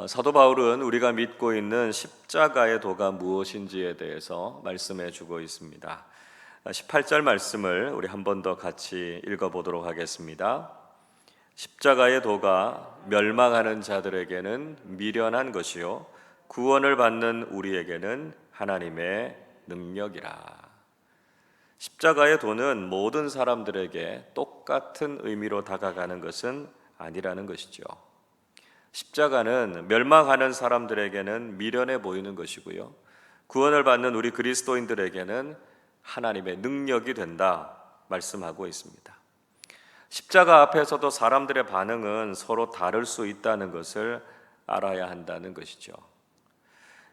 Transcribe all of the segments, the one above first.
사도 바울은 우리가 믿고 있는 십자가의 도가 무엇인지에 대해서 말씀해 주고 있습니다. 18절 말씀을 우리 한 번 더 같이 읽어보도록 하겠습니다. 십자가의 도가 멸망하는 자들에게는 미련한 것이요 구원을 받는 우리에게는 하나님의 능력이라. 십자가의 도는 모든 사람들에게 똑같은 의미로 다가가는 것은 아니라는 것이죠. 십자가는 멸망하는 사람들에게는 미련해 보이는 것이고요, 구원을 받는 우리 그리스도인들에게는 하나님의 능력이 된다 말씀하고 있습니다. 십자가 앞에서도 사람들의 반응은 서로 다를 수 있다는 것을 알아야 한다는 것이죠.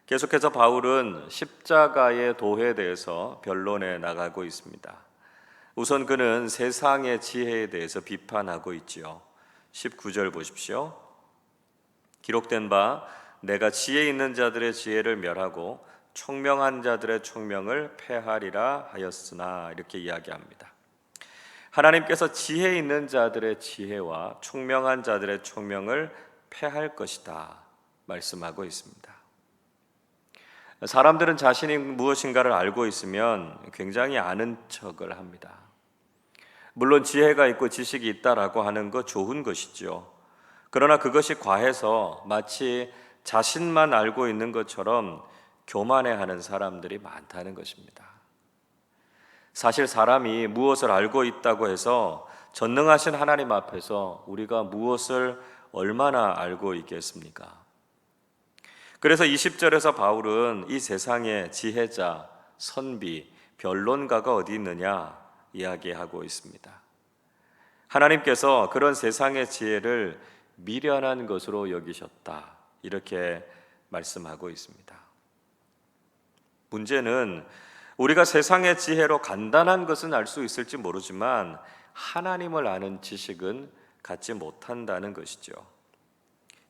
계속해서 바울은 십자가의 도에 대해서 변론해 나가고 있습니다. 우선 그는 세상의 지혜에 대해서 비판하고 있지요. 19절 보십시오. 기록된 바 내가 지혜 있는 자들의 지혜를 멸하고 총명한 자들의 총명을 패하리라 하였으나, 이렇게 이야기합니다. 하나님께서 지혜 있는 자들의 지혜와 총명한 자들의 총명을 패할 것이다 말씀하고 있습니다. 사람들은 자신이 무엇인가를 알고 있으면 굉장히 아는 척을 합니다. 물론 지혜가 있고 지식이 있다라고 하는 거 좋은 것이죠. 그러나 그것이 과해서 마치 자신만 알고 있는 것처럼 교만해하는 사람들이 많다는 것입니다. 사실 사람이 무엇을 알고 있다고 해서 전능하신 하나님 앞에서 우리가 무엇을 얼마나 알고 있겠습니까? 그래서 20절에서 바울은 이 세상의 지혜자, 선비, 변론가가 어디 있느냐 이야기하고 있습니다. 하나님께서 그런 세상의 지혜를 미련한 것으로 여기셨다, 이렇게 말씀하고 있습니다. 문제는 우리가 세상의 지혜로 간단한 것은 알 수 있을지 모르지만 하나님을 아는 지식은 갖지 못한다는 것이죠.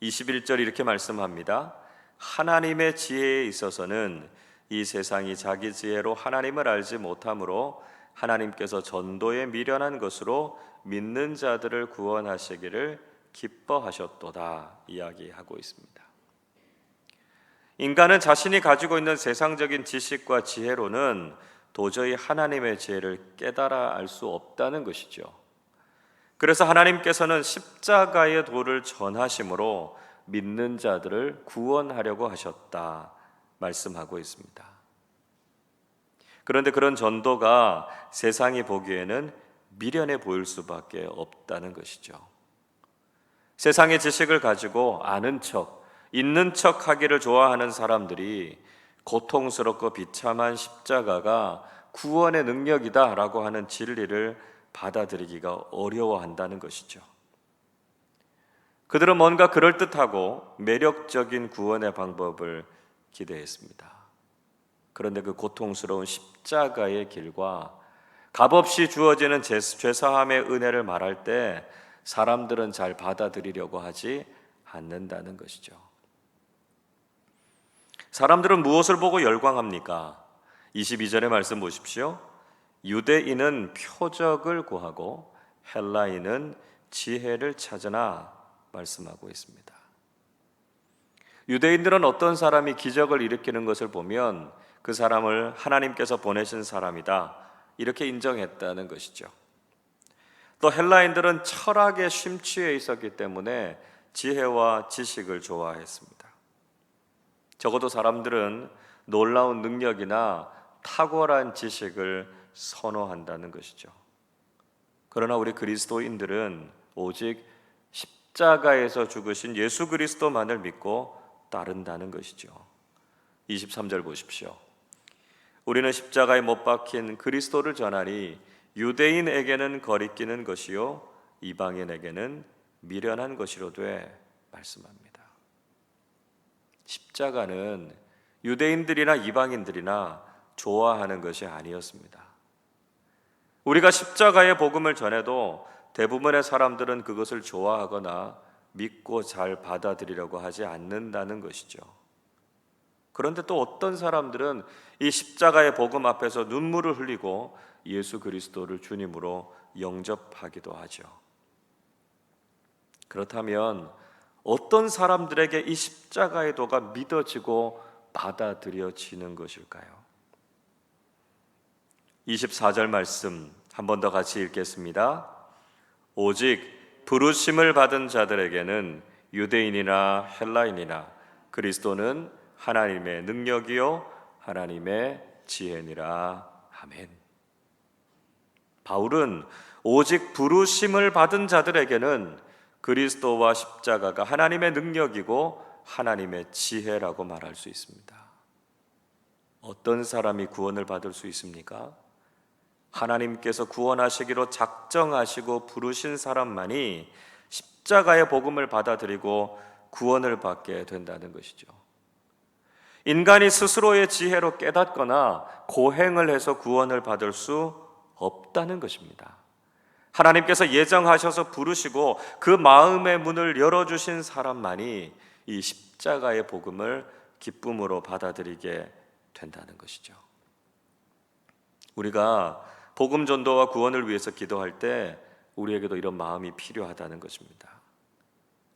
21절 이렇게 말씀합니다. 하나님의 지혜에 있어서는 이 세상이 자기 지혜로 하나님을 알지 못하므로 하나님께서 전도에 미련한 것으로 믿는 자들을 구원하시기를 기뻐하셨도다 이야기하고 있습니다. 인간은 자신이 가지고 있는 세상적인 지식과 지혜로는 도저히 하나님의 지혜를 깨달아 알 수 없다는 것이죠. 그래서 하나님께서는 십자가의 도를 전하심으로 믿는 자들을 구원하려고 하셨다 말씀하고 있습니다. 그런데 그런 전도가 세상이 보기에는 미련해 보일 수밖에 없다는 것이죠. 세상의 지식을 가지고 아는 척, 있는 척 하기를 좋아하는 사람들이 고통스럽고 비참한 십자가가 구원의 능력이다 라고 하는 진리를 받아들이기가 어려워한다는 것이죠. 그들은 뭔가 그럴듯하고 매력적인 구원의 방법을 기대했습니다. 그런데 그 고통스러운 십자가의 길과 값없이 주어지는 죄사함의 은혜를 말할 때 사람들은 잘 받아들이려고 하지 않는다는 것이죠. 사람들은 무엇을 보고 열광합니까? 22절의 말씀 보십시오. 유대인은 표적을 구하고 헬라인은 지혜를 찾으나 말씀하고 있습니다. 유대인들은 어떤 사람이 기적을 일으키는 것을 보면 그 사람을 하나님께서 보내신 사람이다 이렇게 인정했다는 것이죠. 또 헬라인들은 철학에 심취해 있었기 때문에 지혜와 지식을 좋아했습니다. 적어도 사람들은 놀라운 능력이나 탁월한 지식을 선호한다는 것이죠. 그러나 우리 그리스도인들은 오직 십자가에서 죽으신 예수 그리스도만을 믿고 따른다는 것이죠. 23절 보십시오. 우리는 십자가에 못 박힌 그리스도를 전하니 유대인에게는 거리끼는 것이요 이방인에게는 미련한 것이로되 말씀합니다. 십자가는 유대인들이나 이방인들이나 좋아하는 것이 아니었습니다. 우리가 십자가의 복음을 전해도 대부분의 사람들은 그것을 좋아하거나 믿고 잘 받아들이려고 하지 않는다는 것이죠. 그런데 또 어떤 사람들은 이 십자가의 복음 앞에서 눈물을 흘리고 예수 그리스도를 주님으로 영접하기도 하죠. 그렇다면 어떤 사람들에게 이 십자가의 도가 믿어지고 받아들여지는 것일까요? 24절 말씀 한 번 더 같이 읽겠습니다. 오직 부르심을 받은 자들에게는 유대인이나 헬라인이나 그리스도는 하나님의 능력이요 하나님의 지혜니라. 아멘. 바울은 오직 부르심을 받은 자들에게는 그리스도와 십자가가 하나님의 능력이고 하나님의 지혜라고 말할 수 있습니다. 어떤 사람이 구원을 받을 수 있습니까? 하나님께서 구원하시기로 작정하시고 부르신 사람만이 십자가의 복음을 받아들이고 구원을 받게 된다는 것이죠. 인간이 스스로의 지혜로 깨닫거나 고행을 해서 구원을 받을 수 없다는 것입니다. 하나님께서 예정하셔서 부르시고 그 마음의 문을 열어주신 사람만이 이 십자가의 복음을 기쁨으로 받아들이게 된다는 것이죠. 우리가 복음 전도와 구원을 위해서 기도할 때 우리에게도 이런 마음이 필요하다는 것입니다.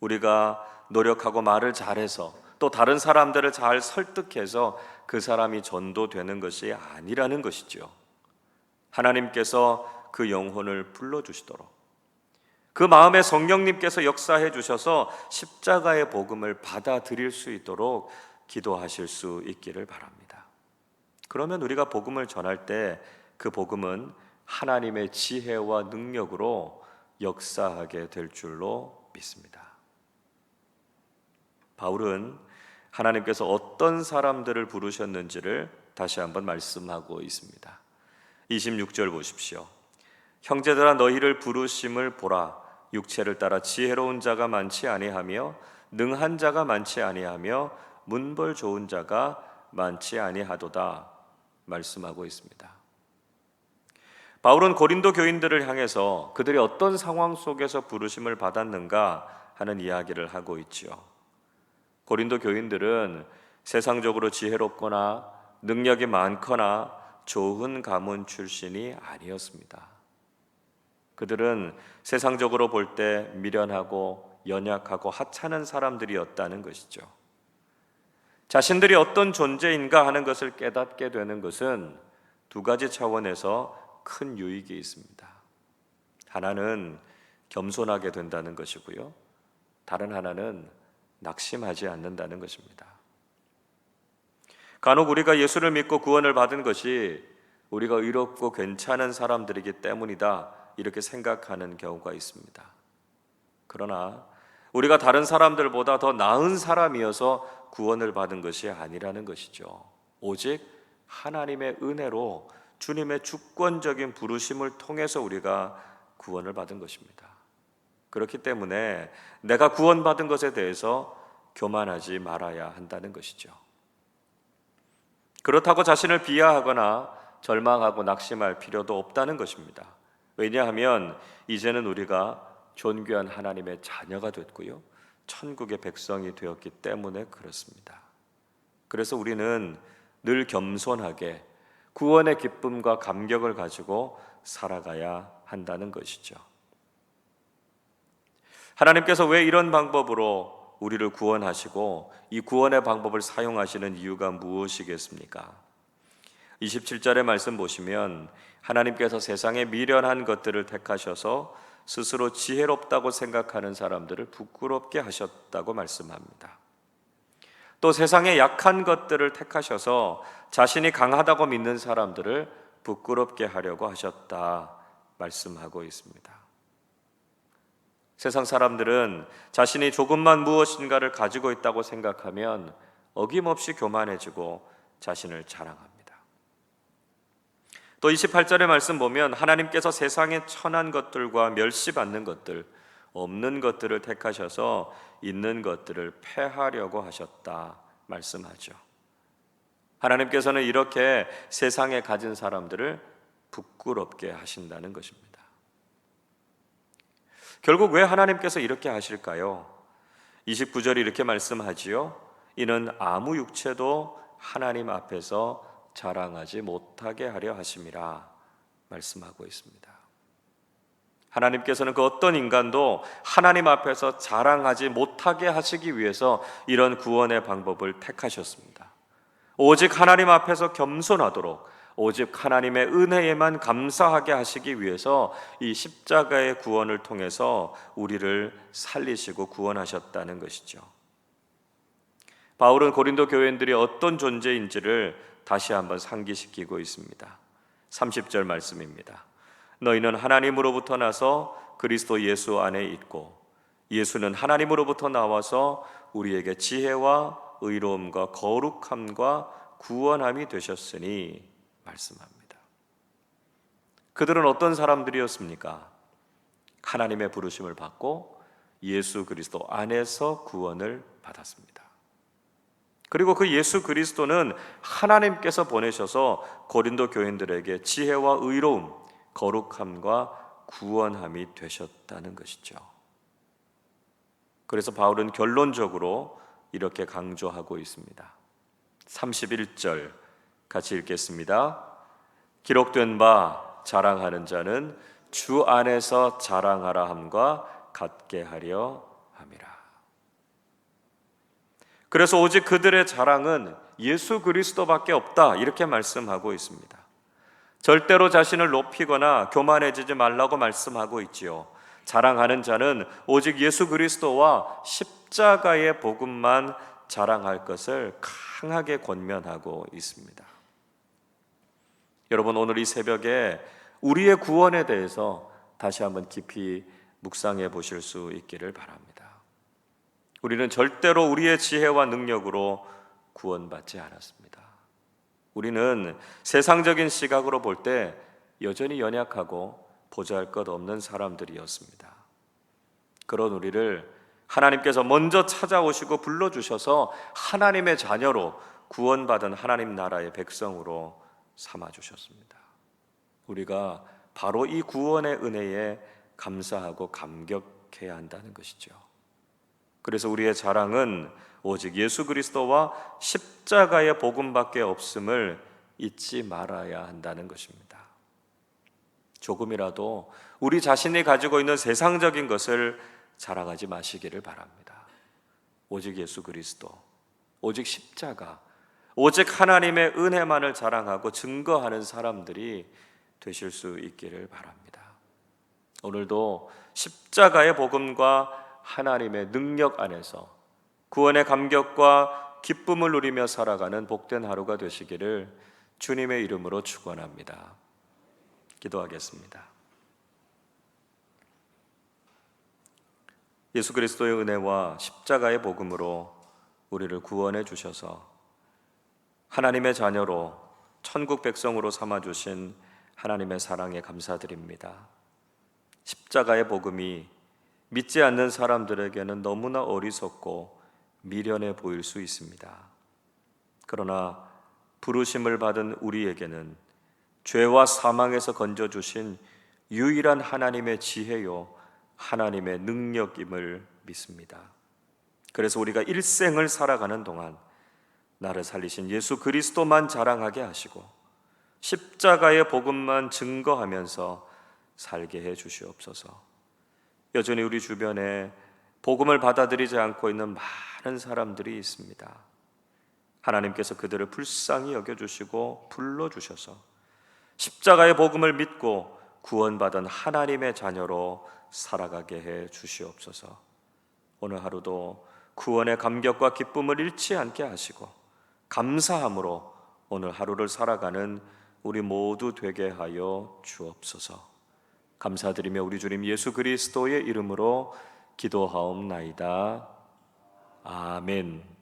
우리가 노력하고 말을 잘해서 또 다른 사람들을 잘 설득해서 그 사람이 전도되는 것이 아니라는 것이죠. 하나님께서 그 영혼을 불러주시도록 그 마음에 성령님께서 역사해 주셔서 십자가의 복음을 받아들일 수 있도록 기도하실 수 있기를 바랍니다. 그러면 우리가 복음을 전할 때 그 복음은 하나님의 지혜와 능력으로 역사하게 될 줄로 믿습니다. 바울은 하나님께서 어떤 사람들을 부르셨는지를 다시 한번 말씀하고 있습니다. 26절 보십시오. 형제들아 너희를 부르심을 보라. 육체를 따라 지혜로운 자가 많지 아니하며 능한 자가 많지 아니하며 문벌 좋은 자가 많지 아니하도다 말씀하고 있습니다. 바울은 고린도 교인들을 향해서 그들이 어떤 상황 속에서 부르심을 받았는가 하는 이야기를 하고 있죠. 고린도 교인들은 세상적으로 지혜롭거나 능력이 많거나 좋은 가문 출신이 아니었습니다. 그들은 세상적으로 볼 때 미련하고 연약하고 하찮은 사람들이었다는 것이죠. 자신들이 어떤 존재인가 하는 것을 깨닫게 되는 것은 두 가지 차원에서 큰 유익이 있습니다. 하나는 겸손하게 된다는 것이고요. 다른 하나는 낙심하지 않는다는 것입니다. 간혹 우리가 예수를 믿고 구원을 받은 것이 우리가 의롭고 괜찮은 사람들이기 때문이다 이렇게 생각하는 경우가 있습니다. 그러나 우리가 다른 사람들보다 더 나은 사람이어서 구원을 받은 것이 아니라는 것이죠. 오직 하나님의 은혜로 주님의 주권적인 부르심을 통해서 우리가 구원을 받은 것입니다. 그렇기 때문에 내가 구원받은 것에 대해서 교만하지 말아야 한다는 것이죠. 그렇다고 자신을 비하하거나 절망하고 낙심할 필요도 없다는 것입니다. 왜냐하면 이제는 우리가 존귀한 하나님의 자녀가 됐고요, 천국의 백성이 되었기 때문에 그렇습니다. 그래서 우리는 늘 겸손하게 구원의 기쁨과 감격을 가지고 살아가야 한다는 것이죠. 하나님께서 왜 이런 방법으로 우리를 구원하시고 이 구원의 방법을 사용하시는 이유가 무엇이겠습니까? 27절의 말씀 보시면 하나님께서 세상에 미련한 것들을 택하셔서 스스로 지혜롭다고 생각하는 사람들을 부끄럽게 하셨다고 말씀합니다. 또 세상에 약한 것들을 택하셔서 자신이 강하다고 믿는 사람들을 부끄럽게 하려고 하셨다 말씀하고 있습니다. 세상 사람들은 자신이 조금만 무엇인가를 가지고 있다고 생각하면 어김없이 교만해지고 자신을 자랑합니다. 또 28절의 말씀 보면 하나님께서 세상에 천한 것들과 멸시받는 것들, 없는 것들을 택하셔서 있는 것들을 패하려고 하셨다 말씀하죠. 하나님께서는 이렇게 세상에 가진 사람들을 부끄럽게 하신다는 것입니다. 결국 왜 하나님께서 이렇게 하실까요? 29절이 이렇게 말씀하지요. 이는 아무 육체도 하나님 앞에서 자랑하지 못하게 하려 하심이라 말씀하고 있습니다. 하나님께서는 그 어떤 인간도 하나님 앞에서 자랑하지 못하게 하시기 위해서 이런 구원의 방법을 택하셨습니다. 오직 하나님 앞에서 겸손하도록, 오직 하나님의 은혜에만 감사하게 하시기 위해서 이 십자가의 구원을 통해서 우리를 살리시고 구원하셨다는 것이죠. 바울은 고린도 교인들이 어떤 존재인지를 다시 한번 상기시키고 있습니다. 30절 말씀입니다. 너희는 하나님으로부터 나서 그리스도 예수 안에 있고 예수는 하나님으로부터 나와서 우리에게 지혜와 의로움과 거룩함과 구원함이 되셨으니 말씀합니다. 그들은 어떤 사람들이었습니까? 하나님의 부르심을 받고 예수 그리스도 안에서 구원을 받았습니다. 그리고 그 예수 그리스도는 하나님께서 보내셔서 고린도 교인들에게 지혜와 의로움, 거룩함과 구원함이 되셨다는 것이죠. 그래서 바울은 결론적으로 이렇게 강조하고 있습니다. 31절 같이 읽겠습니다. 기록된 바 자랑하는 자는 주 안에서 자랑하라 함과 같게 하려 함이라. 그래서 오직 그들의 자랑은 예수 그리스도밖에 없다, 이렇게 말씀하고 있습니다. 절대로 자신을 높이거나 교만해지지 말라고 말씀하고 있지요. 자랑하는 자는 오직 예수 그리스도와 십자가의 복음만 자랑할 것을 강하게 권면하고 있습니다. 여러분, 오늘 이 새벽에 우리의 구원에 대해서 다시 한번 깊이 묵상해 보실 수 있기를 바랍니다. 우리는 절대로 우리의 지혜와 능력으로 구원받지 않았습니다. 우리는 세상적인 시각으로 볼 때 여전히 연약하고 보잘것없는 사람들이었습니다. 그런 우리를 하나님께서 먼저 찾아오시고 불러주셔서 하나님의 자녀로 구원받은 하나님 나라의 백성으로 삼아주셨습니다. 우리가 바로 이 구원의 은혜에 감사하고 감격해야 한다는 것이죠. 그래서 우리의 자랑은 오직 예수 그리스도와 십자가의 복음밖에 없음을 잊지 말아야 한다는 것입니다. 조금이라도 우리 자신이 가지고 있는 세상적인 것을 자랑하지 마시기를 바랍니다. 오직 예수 그리스도, 오직 십자가, 오직 하나님의 은혜만을 자랑하고 증거하는 사람들이 되실 수 있기를 바랍니다. 오늘도 십자가의 복음과 하나님의 능력 안에서 구원의 감격과 기쁨을 누리며 살아가는 복된 하루가 되시기를 주님의 이름으로 축원합니다. 기도하겠습니다. 예수 그리스도의 은혜와 십자가의 복음으로 우리를 구원해 주셔서 하나님의 자녀로 천국 백성으로 삼아주신 하나님의 사랑에 감사드립니다. 십자가의 복음이 믿지 않는 사람들에게는 너무나 어리석고 미련해 보일 수 있습니다. 그러나 부르심을 받은 우리에게는 죄와 사망에서 건져주신 유일한 하나님의 지혜요 하나님의 능력임을 믿습니다. 그래서 우리가 일생을 살아가는 동안 나를 살리신 예수 그리스도만 자랑하게 하시고 십자가의 복음만 증거하면서 살게 해 주시옵소서. 여전히 우리 주변에 복음을 받아들이지 않고 있는 많은 사람들이 있습니다. 하나님께서 그들을 불쌍히 여겨주시고 불러주셔서 십자가의 복음을 믿고 구원받은 하나님의 자녀로 살아가게 해 주시옵소서. 오늘 하루도 구원의 감격과 기쁨을 잃지 않게 하시고 감사함으로 오늘 하루를 살아가는 우리 모두 되게 하여 주옵소서. 감사드리며 우리 주님 예수 그리스도의 이름으로 기도하옵나이다. 아멘.